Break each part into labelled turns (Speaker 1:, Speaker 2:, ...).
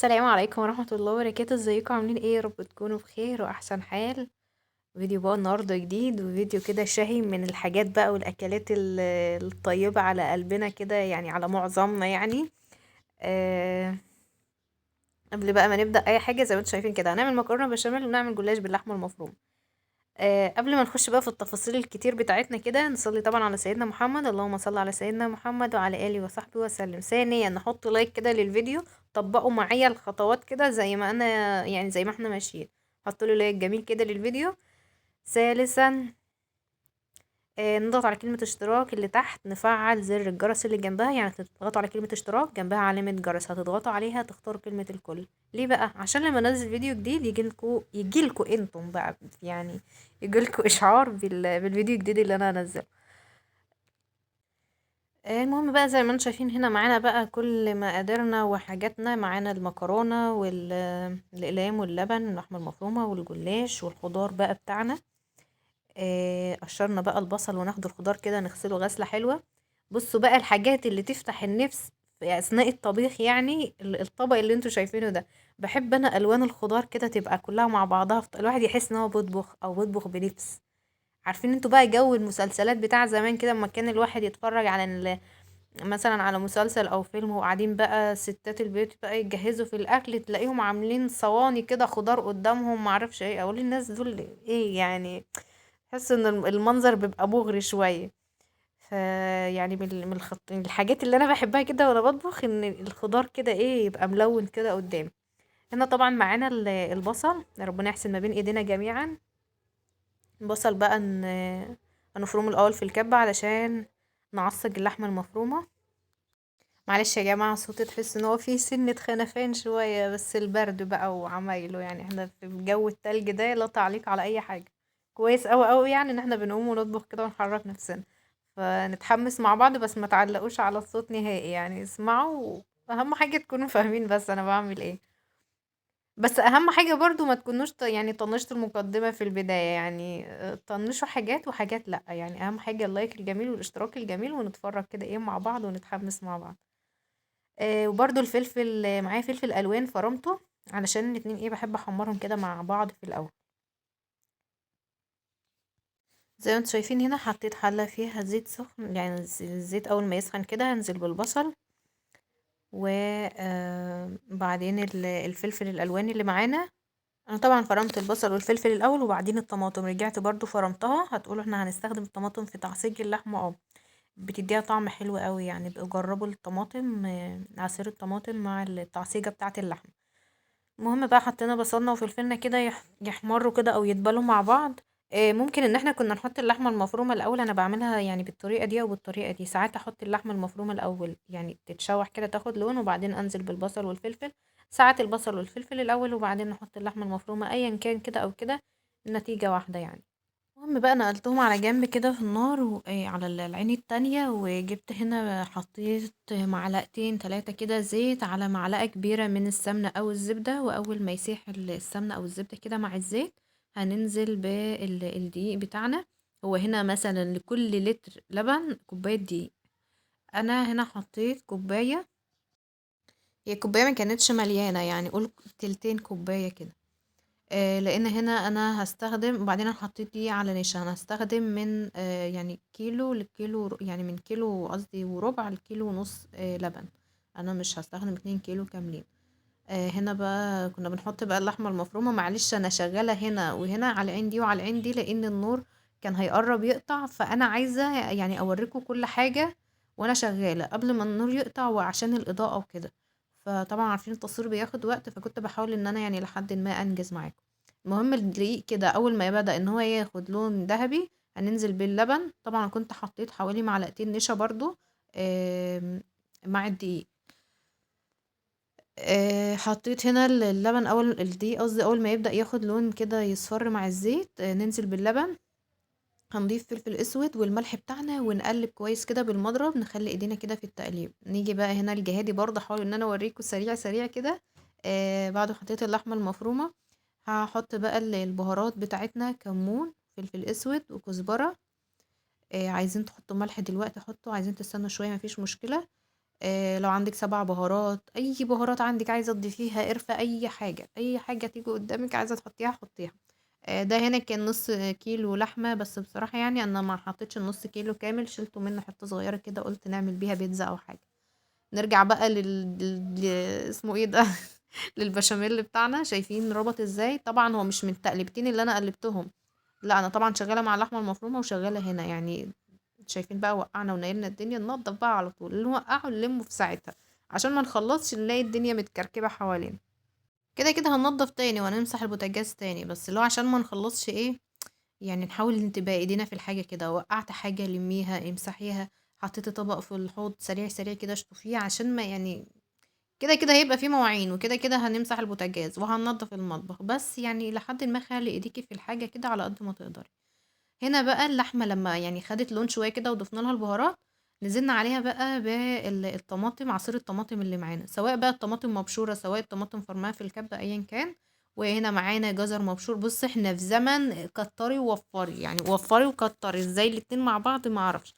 Speaker 1: السلام عليكم ورحمة الله وبركاته. ازيكم عاملين ايه؟ يا رب تكونوا بخير واحسن حال. فيديو بقى النهارده جديد، وفيديو كده شهي من الحاجات بقى والاكلات الطيبة على قلبنا كده، يعني على معظمنا يعني. آه قبل بقى ما نبدأ اي حاجة، زي ما انتم شايفين كده هنعمل مكرونة بشاميل ونعمل جلاش باللحمة المفرومة. قبل ما نخش بقى في التفاصيل الكتير بتاعتنا كده، نصلي طبعا على سيدنا محمد. اللهم صل على سيدنا محمد وعلى آله وصحبه وسلم. ثانيا نحط لايك كده للفيديو، طبقوا معايا الخطوات كده زي ما انا، يعني زي ما احنا ماشيين. حطوا لي لايك جميل كده للفيديو. ثالثا نضغط على كلمة اشتراك اللي تحت، نفعل زر الجرس اللي جنبها، يعني تضغطوا على كلمة اشتراك جنبها علامة جرس، هتضغطوا عليها تختاروا كلمة الكل. ليه بقى؟ عشان لما انزل فيديو جديد يجيلكوا انتم بقى، يعني يجيلكوا اشعار بالفيديو الجديد اللي انا هنزله. المهم بقى زي ما انتم شايفين هنا معانا بقى كل مقاديرنا وحاجاتنا. معانا المكرونة والأقلام واللبن واللحمة المفرومة والجلاش والخضار بقى بتاعنا. قشرنا بقى البصل وناخد الخضار كده نغسله غسلة حلوة. بصوا بقى الحاجات اللي تفتح النفس في أثناء الطبيخ، يعني الطبق اللي انتوا شايفينه ده. بحب أنا ألوان الخضار كده تبقى كلها مع بعضها، الواحد يحس ان هو بيطبخ أو بيطبخ بنفس. عارفين انتوا بقى جو المسلسلات بتاع زمان كده، اما كان الواحد يتفرج على مثلا على مسلسل او فيلم، وقاعدين بقى ستات البيت بقى يجهزوا في الاكل، تلاقيهم عاملين صواني كده خضار قدامهم، معرفش ايه اقول الناس دول ايه يعني. تحس ان المنظر بيبقى مغري شويه. ف يعني من الحاجات اللي انا بحبها كده وانا بطبخ، ان الخضار كده ايه يبقى ملون كده قدامي. هنا طبعا معانا البصل، ربنا يحسن ما بين ايدينا جميعا. البصل بقى هنفرمه الاول في الكبة علشان نعصج اللحمة المفرومة. معلش يا جماعة صوتي تحس ان هو فيه سنة خنفان شوية، بس البرد بقى وعمايله، يعني احنا في جو التلج ده لا تعليق على اي حاجة. كويس اوي اوي يعني ان احنا بنقوم ونطبخ كده ونحرك نفسنا. فنتحمس مع بعض، بس ما تعلقوش على الصوت نهائي، يعني اسمعوا. اهم حاجة تكونوا فاهمين بس انا بعمل ايه. بس اهم حاجة برضو ما تكونوش يعني طنشتوا المقدمة في البداية، يعني طنشوا حاجات وحاجات لا، يعني اهم حاجة اللايك الجميل والاشتراك الجميل، ونتفرج كده ايه مع بعض ونتحمس مع بعض. وبرضو الفلفل، معايا فلفل الوان فرمته، علشان الاتنين ايه بحب احمرهم كده مع بعض في الاول. زي ما انتم شايفين هنا حطيت حلة فيها زيت سخن، يعني الزيت اول ما يسخن كده هنزل بالبصل، وبعدين الفلفل الالوان اللي معانا. انا طبعا فرمت البصل والفلفل الاول وبعدين الطماطم، رجعت برضو فرمتها. هتقولوا احنا هنستخدم الطماطم في تعصيج اللحمه، بتديها طعم حلو قوي، يعني بقوا جربوا الطماطم، عصير الطماطم مع التعصيجه بتاعه اللحمه. المهم بقى حطينا بصلنا وفلفلنا كده يحمروا كده او يدبلوا مع بعض. ممكن ان احنا كنا نحط اللحمه المفرومه الاول، انا بعملها يعني بالطريقه دي او بالطريقه دي. ساعات احط اللحمه المفرومه الاول يعني تتشوح كده تاخد لون، وبعدين انزل بالبصل والفلفل. ساعات البصل والفلفل الاول وبعدين نحط اللحمه المفرومه، ايا كان كده او كده، النتيجه واحده يعني. المهم بقى نقلتهم على جنب كده في النار على العين التانية، وجبت هنا حطيت معلقتين 3 كده زيت على معلقة كبيرة من السمنة أو الزبدة، وأول ما يسيح السمنة أو الزبدة كده مع الزيت هننزل بالدقيق بتاعنا. هو هنا مثلا لكل لتر لبن كوباية دقيق. أنا هنا حطيت كوباية، هي كوباية ما كانتش مليانة، يعني قول تلتين كوباية كده. لان هنا انا هستخدم، وبعدين انا حطيت دي على نشا، انا هستخدم من يعني كيلو لكيلو، يعني من كيلو قصدي وربع لكيلو ونص لبن. انا مش هستخدم 2 كيلو كاملين. هنا بقى كنا بنحط بقى اللحمة المفرومة. معلش انا شغالة هنا وهنا على العين دي وعلى العين دي، لان النور كان هيقرب يقطع، فانا عايزة يعني اوريكم كل حاجة وانا شغالة قبل ما النور يقطع، وعشان الاضاءة وكده. فطبعا عارفين التصوير بياخد وقت، فكنت بحاول ان انا يعني لحد ما انجز معاكم. المهم الدقيق كده اول ما بدأ ان هو ياخد لون ذهبي هننزل باللبن. طبعا كنت حطيت حوالي معلقتين نشا برضو مع الدقيق. حطيت هنا اللبن، اول الدقيق قصدي، اول ما يبدأ ياخد لون كده يصفر مع الزيت ننزل باللبن. هنضيف فلفل اسود والملح بتاعنا ونقلب كويس كده بالمضرب، نخلي ايدينا كده في التقليب. نيجي بقى هنا الجهادي برضه، احاول ان انا اوريكم سريع سريع كده. بعد ما حطيت اللحمه المفرومه هحط بقى البهارات بتاعتنا، كمون، فلفل اسود وكزبره. عايزين تحطوا ملح دلوقتي حطوا، عايزين تستنوا شويه مفيش مشكله. لو عندك 7 بهارات، أي بهارات عندك عايزة تضيفيها، قرفة، أي حاجة تيجي قدامك عايزة تحطيها حطيها. ده هنا كان نص كيلو لحمة، بس بصراحة يعني أنا ما حطيتش النص كيلو كامل، شلته منه حتة صغيرة كده، قلت نعمل بيها بيتزا أو حاجة. نرجع بقى اسمه ايه ده للبشاميل بتاعنا. شايفين ربط ازاي؟ طبعا هو مش من التقليبتين اللي انا قلبتهم، لا انا طبعا شغاله مع اللحمه المفرومه وشغاله هنا يعني. شايفين بقى وقعنا ونيلنا الدنيا، ننضف بقى على طول، اللي نوقعه نلمه في ساعتها عشان ما نخلصش نلاقي الدنيا متكركبه حوالينا. كده كده هننضف تاني وهنمسح البوتاجاز تاني، بس اللي هو عشان ما نخلصش ايه، يعني نحاول ان تبقى ايدينا في الحاجة كده، وقعت حاجة لميها امسحيها، حطيت طبق في الحوض سريع سريع كده اشطفيه، عشان ما يعني كده كده هيبقى فيه مواعين، وكده كده هنمسح البوتاجاز وهننضف المطبخ، بس يعني لحد ما خلي ايديكي في الحاجة كده على قد ما تقدري. هنا بقى اللحمة لما يعني خدت لون شوية كده وضفنا لها البهارات، نزلنا عليها بقى بالطماطم، عصير الطماطم اللي معانا، سواء بقى الطماطم مبشورة سواء الطماطم فرماها في الكبة ايا كان. وهنا معانا جزر مبشور. بص احنا في زمن كتري ووفري، يعني وفري وكتري ازاي الاتنين مع بعض ما اعرفش.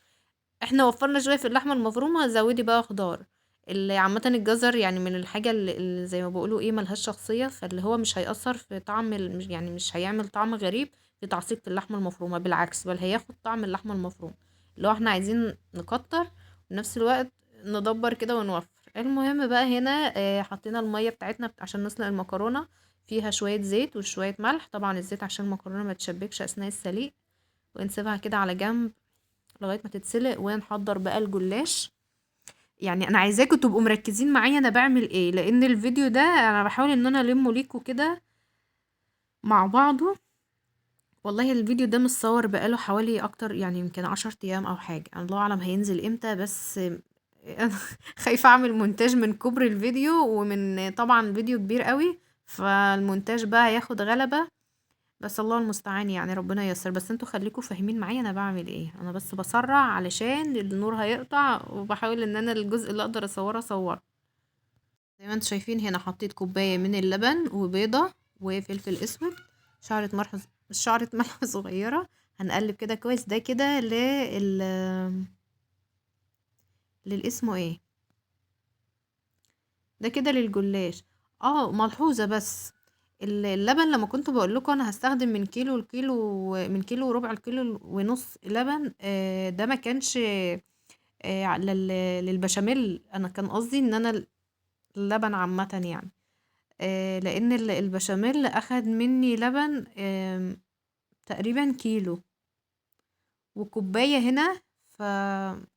Speaker 1: احنا وفرنا شوية في اللحمة المفرومة، زودي بقى خضار. اللي عامة الجزر يعني من الحاجة اللي زي ما بيقولوا ايه ملهاش شخصية، فاللي هو مش هيأثر في طعم يعني مش هيعمل طعم غريب في تعصيجة اللحمة المفرومة، بالعكس بل هياخد طعم اللحمة المفرومة. اللي هو احنا عايزين نكتر وفي نفس الوقت ندبر كده ونوفر. المهم بقى هنا حطينا المية بتاعتنا عشان نسلق المكرونة، فيها شوية زيت وشوية ملح، طبعا الزيت عشان المكرونة ما تشبكش أثناء السليق. ونسيبها كده على جنب لغاية ما تتسلق، ونحضر بقى الجلاش. يعني انا عايزاكم تبقوا مركزين معايا انا بعمل ايه، لان الفيديو ده انا بحاول ان انا المه ليكوا كده مع بعضه. والله الفيديو ده متصور بقاله حوالي اكتر يعني يمكن 10 ايام او حاجة، أنا الله اعلم هينزل امتى، بس انا خايفة اعمل مونتاج من كبر الفيديو، ومن طبعا فيديو كبير قوي، فالمونتاج بقى هياخد غلبة. بس الله المستعان، يعني ربنا ييسر، بس انتوا خليكم فاهمين معايا انا بعمل ايه، انا بس بسرع علشان النور هيقطع، وبحاول ان انا الجزء اللي اقدر اصوره. زي ما انتوا شايفين هنا حطيت كوباية من اللبن وبيضة وفلفل اسود، شعرة ملح، شعرة ملح صغيرة. هنقلب كده كويس، ده كده للاسمه ايه، ده كده للجلاش. ملحوظة بس، اللبن لما كنت بقول لكم انا هستخدم من كيلو لكيلو، من كيلو وربع الكيلو ونص لبن، ده ما كانش للبشاميل، انا كان قصدي ان انا اللبن عامة يعني، لان البشاميل اخد مني لبن تقريبا كيلو وكوباية هنا،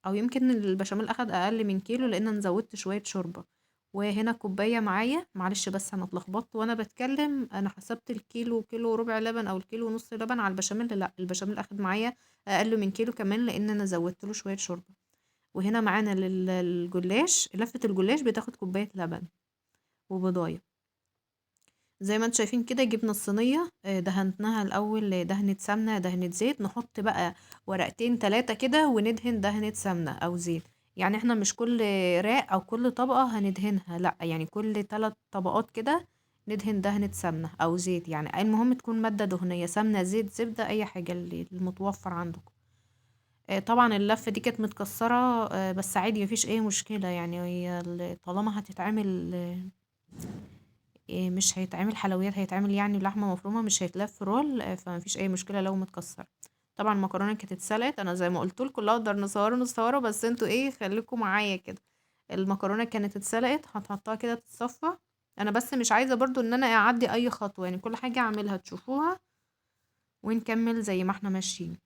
Speaker 1: او يمكن البشاميل اخد اقل من كيلو لان انا زودت شوية شوربة. وهنا كوباية معايا، معلش بس انا اتلخبطت وانا بتكلم، انا حسبت الكيلو كيلو وربع لبن او الكيلو ونص لبن على البشاميل، لا البشاميل اخد معايا اقل من كيلو كمان لان انا زودت له شوية شوربة. وهنا معانا للجلاش، لفة الجلاش بتاخد كوباية لبن وبضاية. زي ما انتم شايفين كده جبنا الصينية، دهنتها الأول دهنة سمنة دهنة زيت، نحط بقى ورقتين 3 كده وندهن دهنة سمنة أو زيت. يعني احنا مش كل راق أو كل طبقة هندهنها، لأ يعني كل 3 طبقات كده ندهن دهنة سمنة أو زيت، يعني المهم تكون مادة دهنية، سمنة زيت زبدة أي حاجة اللي المتوفر عندكم. طبعا اللفة دي كانت متكسرة، بس عادي مفيش أي مشكلة، يعني هي طالما هتتعمل مش هيتعمل حلويات، هيتعمل يعني لحمة مفرومة مش هيتلف رول، فمفيش اي مشكلة لو متكسر. طبعا المكرونة كانت اتسلقت، انا زي ما قلت لكم لا اقدر نصوره بس انتوا ايه خليكم معايا كده. المكرونة كانت اتسلقت، هتحطها كده تتصفى. انا بس مش عايزة برضو ان انا اعدي اي خطوة، يعني كل حاجة اعملها تشوفوها ونكمل زي ما احنا ماشيين.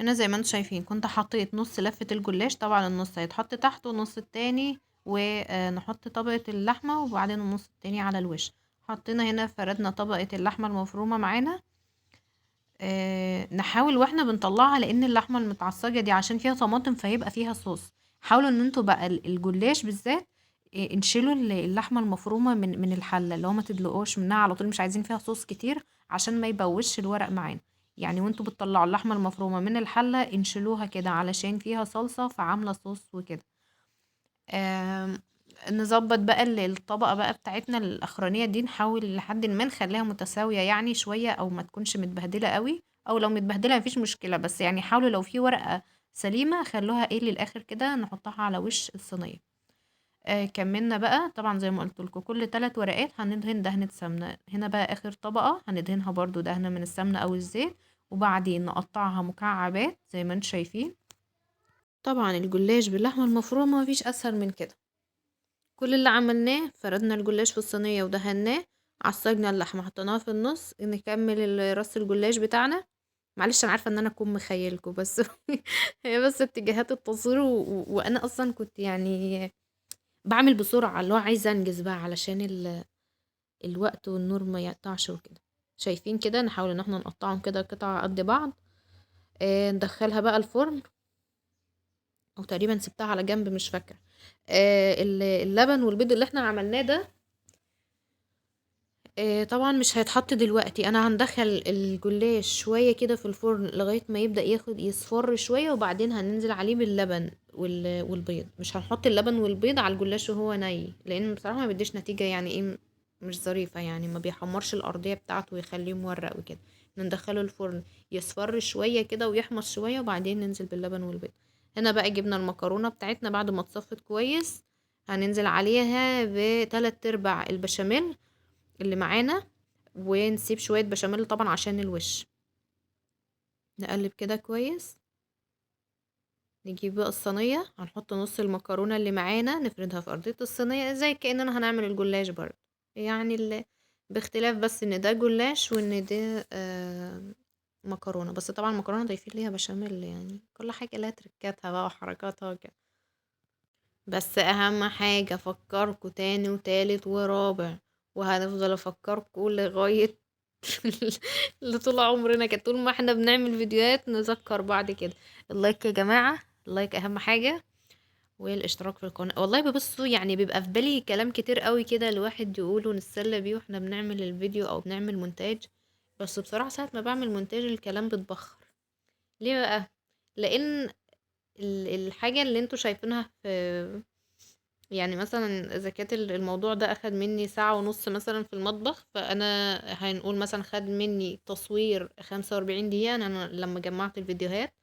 Speaker 1: هنا زي ما انتم شايفين كنت حطيت نص لفة الجلاش، طبعا النص هيتحط تحت والنص التاني، ونحط طبقة اللحمة وبعدين النص التاني على الوش. حطينا هنا فردنا طبقة اللحمة المفرومة معانا. نحاول واحنا بنطلعها، لان اللحمة المتعصجة دي عشان فيها طماطم فهيبقى فيها صوص. حاولوا ان انتوا بقى الجلاش بالذات انشلوا اللحمة المفرومة من الحلة، اللي هو ما تدلقوش منها على طول، مش عايزين فيها صوص كتير عشان ما يبوش الورق معانا. يعني وانتوا بتطلعوا اللحمة المفرومة من الحلة انشلوها كده علشان فيها صلصة فعاملة صوص وكده. آم، نظبط بقى الطبقة بقى بتاعتنا الأخرانية دي، نحاول لحد ما نخليها متساوية يعني شوية، أو ما تكونش متبهدلة قوي، أو لو متبهدلة مفيش مشكلة، بس يعني حاولوا لو في ورقة سليمة خلوها ايه للاخر كده، نحطها على وش الصينية. كملنا بقى طبعا زي ما قلت لكم كل 3 ورقات هندهن دهنة سمنة. هنا بقى اخر طبقة هندهنها برضو دهنة من السمنة او الزيت، وبعدين نقطعها مكعبات زي ما انتم شايفين. طبعا الجلاش باللحمة المفرومة مفيش اسهل من كده. كل اللي عملناه فردنا الجلاش في الصينية ودهناه، عصجنا اللحمة حطيناها في النص، نكمل راس الجلاش بتاعنا. معلش انا عارفة ان انا اكون مخيلكم بس هي بس اتجاهات التصوير وانا اصلا كنت يعني بعمل بسرعة، اللي هو عايزة انجز بقى علشان الوقت والنور ما يقطعش وكده. شايفين كده، نحاول ان احنا نقطعهم كده قطع قد بعض. ندخلها بقى الفرن، او تقريبا سبتها على جنب مش فاكرة. اللبن والبيض اللي احنا عملناه ده طبعا مش هيتحط دلوقتي. انا هندخل الجلاش شوية كده في الفرن لغاية ما يبدأ ياخد يصفر شوية، وبعدين هننزل عليه باللبن والبيض. مش هنحط اللبن والبيض على الجلاش وهو ني، لان بصراحة ما بيديش نتيجة يعني ايه، مش ظريفة يعني، ما بيحمرش الأرضية بتاعته ويخليه مورق وكده. ندخله الفرن يصفر شوية كده ويحمص شوية، وبعدين ننزل باللبن والبيض. هنا بقى جبنا المكرونة بتاعتنا بعد ما اتصفت كويس، هننزل عليها ب3/4 البشاميل اللي معانا، ونسيب شوية بشاميل طبعا عشان الوش. نقلب كده كويس. نجيب بقى الصينية، هنحط نص المكرونة اللي معانا نفردها في أرضية الصينية زي كأننا هنعمل الجلاش برضه، يعني باختلاف بس ان ده جلاش وان ده مكرونة. بس طبعا المكرونة ضايفين ليها بشاميل، يعني كل حاجة لها تركاتها بقى وحركاتها وكده. بس اهم حاجة افكركوا تاني وتالت ورابع، وهنفضل افكركوا لغاية لطول عمرنا كده، طول ما احنا بنعمل فيديوهات نذكر بعد كده. اللايك يا جماعة، اللايك اهم حاجة، والاشتراك في القناة. والله ببصوا يعني بيبقى في بالي كلام كتير قوي كده الواحد يقوله نتسلى بيه واحنا بنعمل الفيديو او بنعمل مونتاج، بس بصراحة ساعة ما بعمل مونتاج الكلام بتبخر. ليه بقى؟ لان الحاجة اللي انتوا شايفينها في، يعني مثلا اذا كانت الموضوع ده اخد مني ساعة ونص مثلا في المطبخ، فانا هنقول مثلا خد مني تصوير 45 دقيقة. انا لما جمعت الفيديوهات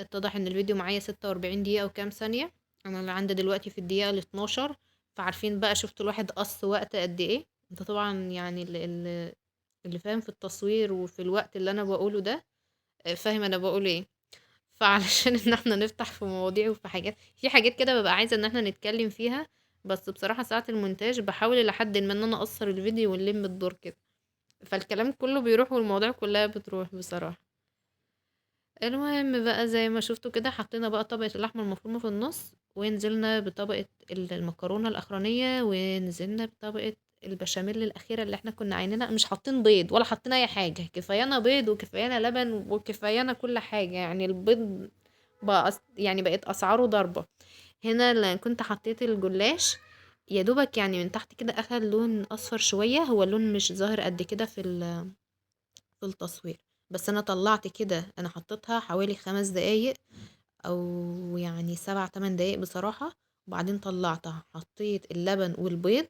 Speaker 1: اتضح ان الفيديو معايا 46 دقيقة وكام ثانية. انا اللي عندي دلوقتي في الدقيقة ال12. فعارفين بقى شفت الواحد قص وقت قد ايه. انت طبعا يعني اللي فاهم في التصوير وفي الوقت اللي انا بقوله ده فاهم انا بقول ايه. فعلشان ان احنا نفتح في مواضيع وفي حاجات، في حاجات كده ببقى عايزة ان احنا نتكلم فيها، بس بصراحة ساعة المونتاج بحاول لحد ما ان انا اقصر الفيديو ونلم الدور كده، فالكلام كله بيروح والمواضيع كلها بتروح بصراحة. المهم بقى زي ما شفتوا كده حطينا بقى طبقة اللحمة المفرومة في النص، ونزلنا بطبقة المكرونة الأخرانية، ونزلنا بطبقة البشاميل الأخيرة اللي احنا كنا عيننا. مش حاطين بيض ولا حاطين أي حاجة، كفايانا بيض وكفايانا لبن وكفايانا كل حاجة. يعني البيض بقى يعني بقت أسعاره ضربة. هنا اللي كنت حطيت الجلاش يا دوبك يعني من تحت كده أخد لون أصفر شوية، هو اللون مش ظاهر قد كده في التصوير. بس انا طلعت كده، انا حطيتها حوالي 5 دقايق او يعني 7 8 دقايق بصراحة. وبعدين طلعتها حطيت اللبن والبيض،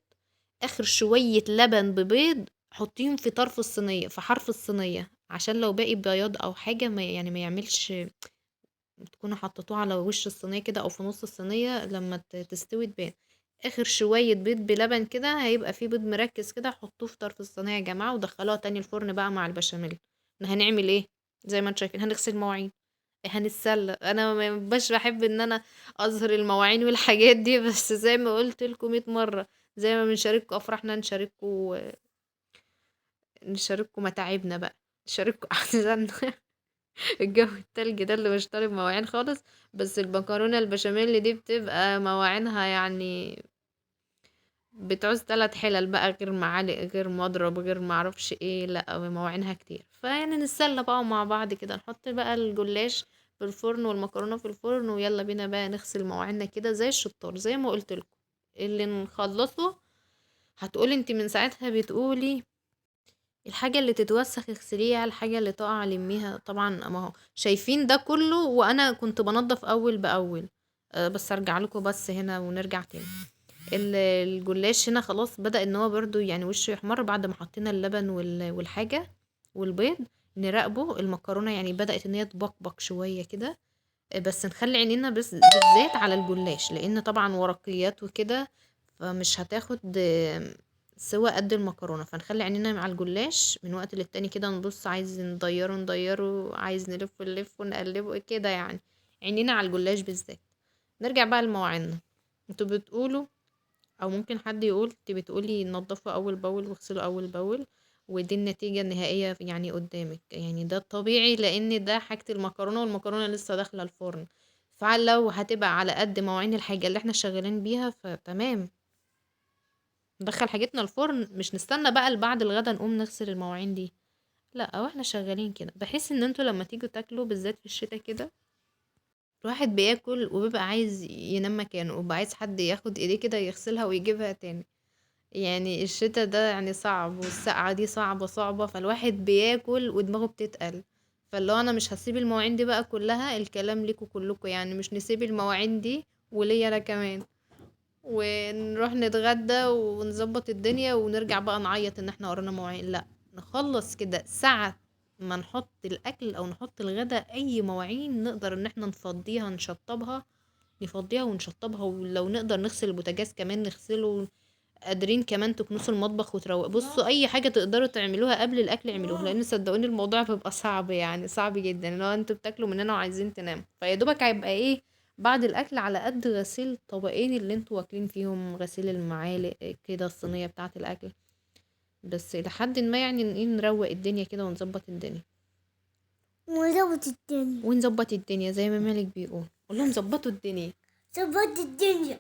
Speaker 1: اخر شوية لبن ببيض حطيهم في طرف الصينية في حرف الصينية، عشان لو باقي بياض او حاجة ما يعني ما يعملش، تكونوا حطيتوه على وش الصينية كده او في نص الصينية لما تستوي تبان. اخر شوية بيض بلبن كده هيبقى فيه بيض مركز كده، حطوه في طرف الصينية يا جماعة ودخلوها تاني الفرن بقى مع البشاميل. هنعمل ايه؟ زي ما انتم شايفين هنغسل مواعين، هنتسلى. انا ما بقاش بحب ان انا اظهر المواعين والحاجات دي، بس زي ما قلت لكم 100 مرة، زي ما بنشارككم افراحنا نشارككم متاعبنا بقى، نشارككم احزاننا. الجو التلج ده اللي مش طالب مواعين خالص. بس المكرونة البشاميل دي بتبقى مواعينها يعني بتعوز 3 حلل بقى، غير معالق غير مضرب غير معرفش ايه، لا مواعينها كتير. فيعني نتسلى بقى مع بعض كده، نحط بقى الجلاش في الفرن والمكرونة في الفرن، ويلا بينا بقى نغسل مواعيننا كده زي الشطار زي ما قلت لكم. اللي نخلصه هتقولي انت من ساعتها بتقولي الحاجة اللي تتوسخ اغسليها، الحاجة اللي تقع لميها. طبعا ما هو شايفين ده كله وانا كنت بنضف اول باول. بس ارجع لكم بس هنا ونرجع تاني. الجلاش هنا خلاص بدأ ان هو برضو يعني وشه يحمر بعد ما حطينا اللبن والحاجة والبيض. نراقبه المكرونة يعني بدأت ان هي تبقبق شوية كده. بس نخلي عينينا بالذات على الجلاش، لان طبعا ورقيات وكده، فمش هتاخد سوا قد المكرونه. فنخلي عينينا على الجلاش من وقت للتاني كده، نبص عايز نضيره، عايز نلف ونقلبه كده يعني. عينينا على الجلاش بالذات. نرجع بقى لمواعيننا. انتوا بتقولوا، او ممكن حد يقول، انت بتقولي نضفوا اول باول واغسلوا اول باول، ودي النتيجة النهائية يعني قدامك. يعني ده الطبيعي، لان ده حاجة المكرونة، والمكرونة لسه داخلة الفرن. فلو هتبقى على قد مواعين الحاجة اللي احنا شغالين بيها فتمام، ندخل حاجتنا الفرن، مش نستنى بقى لبعد الغدا نقوم نغسل المواعين دي. لا، واحنا شغالين كده. بحس ان انتوا لما تيجوا تاكلوا بالذات في الشتاء كده، الواحد بياكل وبيبقى عايز ينام مكانه، وبيبقى عايز حد ياخد ايديه كده يغسلها ويجيبها تاني. يعني الشتا ده يعني صعب، والسقعة دي صعبة صعبة، فالواحد بياكل ودماغه بتتقل. فاللي هو انا مش هسيب المواعين دي بقى كلها، الكلام ليكوا كلكوا يعني، مش نسيب المواعين دي وليا انا كمان. ونروح نتغدى ونظبط الدنيا ونرجع بقى نعيط ان احنا ورانا مواعين. لا، نخلص كده ساعة ما نحط الاكل او نحط الغدا، اي مواعين نقدر ان احنا نفضيها نشطبها، نفضيها ونشطبها. ولو نقدر نغسل البوتاجاز كمان نغسله. قادرين كمان تكنسوا المطبخ وتروق، بصوا اي حاجه تقدروا تعملوها قبل الاكل اعملوها، لان صدقوني الموضوع بيبقى صعب، يعني صعب جدا لو انتوا بتاكلوا مننا وعايزين تناموا. فيا دوبك هيبقى ايه بعد الاكل على قد غسيل طبقين اللي انتوا واكلين فيهم، غسيل المعالق كده، الصينيه بتاعه الاكل. بس الى حد ما يعني ايه نروق الدنيا كده ونظبط الدنيا. ونظبط الدنيا زي ما مالك بيقول، قول لهم ظبطوا الدنيا.
Speaker 2: ظبط الدنيا.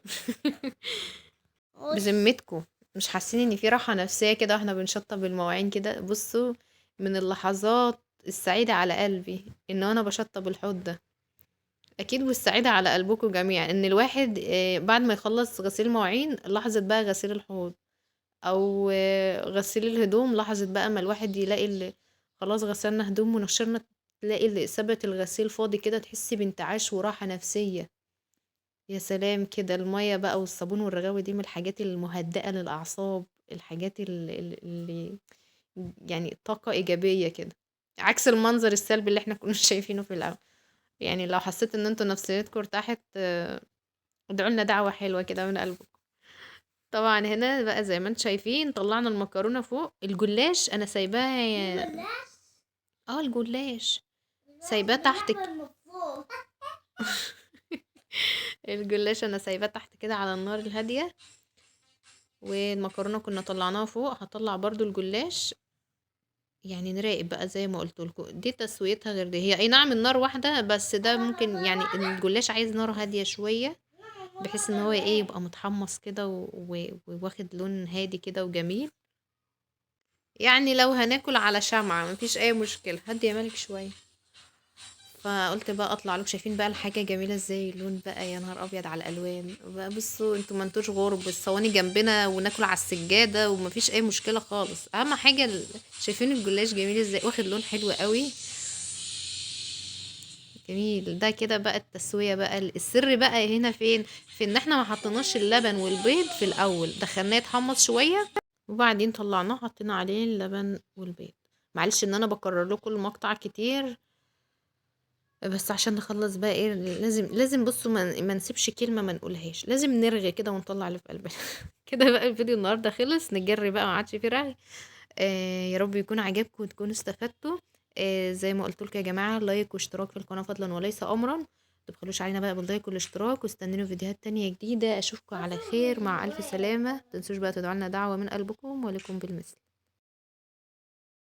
Speaker 1: بذمتكم مش حاسين ان في راحة نفسية كده واحنا بنشطب المواعين كده؟ بصوا، من اللحظات السعيدة على قلبي ان انا بشطب الحوض ده. اكيد والسعيدة على قلبكم جميعا ان الواحد بعد ما يخلص غسيل مواعين لحظة بقى غسيل الحوض، او غسيل الهدوم لحظة بقى ما الواحد يلاقي اللي خلاص غسلنا هدوم ونشرنا، تلاقي اللي ثبت الغسيل فاضي كده، تحسي بانتعاش وراحة نفسية. يا سلام كده، المية بقى والصابون والرغاوي دي من الحاجات المهدئة للأعصاب، الحاجات اللي يعني طاقة إيجابية كده، عكس المنظر السلبي اللي احنا كنا شايفينه في الأول. يعني لو حسيت ان انتوا نفسيتكم ارتاحت، ادعوا لنا دعوة حلوة كده من قلبكم. طبعا هنا بقى زي ما انتوا شايفين طلعنا المكرونة فوق. الجلاش انا سايباه. اه الجلاش سايباه تحت الجلاش انا سايباه تحت كده على النار الهادية، والمكرونة كنا طلعناها فوق، هطلع برضو الجلاش. يعني نراقب بقى زي ما قلت لكم، دي تسويتها غير دي، هي اي نعم النار واحدة، بس ده ممكن يعني الجلاش عايز نار هادية شوية، بحيث ان هو ايه يبقى متحمص كده وواخد لون هادي كده وجميل. يعني لو هناكل على شمعة مفيش اي مشكلة، هدي يا مالك شوية. فقلت بقى اطلع لكم، شايفين بقى الحاجه جميله ازاي، اللون بقى يا نهار ابيض على الالوان بقى. بصوا انتوا ما انتوش غرب، الصواني جنبنا وناكل على السجاده ومفيش اي مشكله خالص. اهم حاجه شايفين الجلاش جميل ازاي، واخد لون حلو قوي جميل. ده كده بقى التسويه بقى، السر بقى هنا فين؟ في ان احنا ما حطيناش اللبن والبيض في الاول، دخلناه يتحمص شويه وبعدين طلعناه حطينا عليه اللبن والبيض. معلش ان انا بكرر لكم المقطع كتير، بس عشان نخلص بقى ايه، لازم بصوا ما نسيبش كلمة ما نقولهاش، لازم نرغي كده ونطلع اللي في قلبنا. كده بقى الفيديو النهارده خلص، نجري بقى ما عادش فيه رغي. يا رب يكون عجبكم وتكونوا استفدتوا. زي ما قلت لكم يا جماعة، لايك واشتراك في القناة فضلا وليس امرا. متبخلوش علينا بقى باللايك والاشتراك، واستنوني فيديوهات تانية جديدة. اشوفكم على خير، مع الف سلامة. متنسوش بقى تدعوا لنا دعوة من قلبكم، ولكم بالمثل.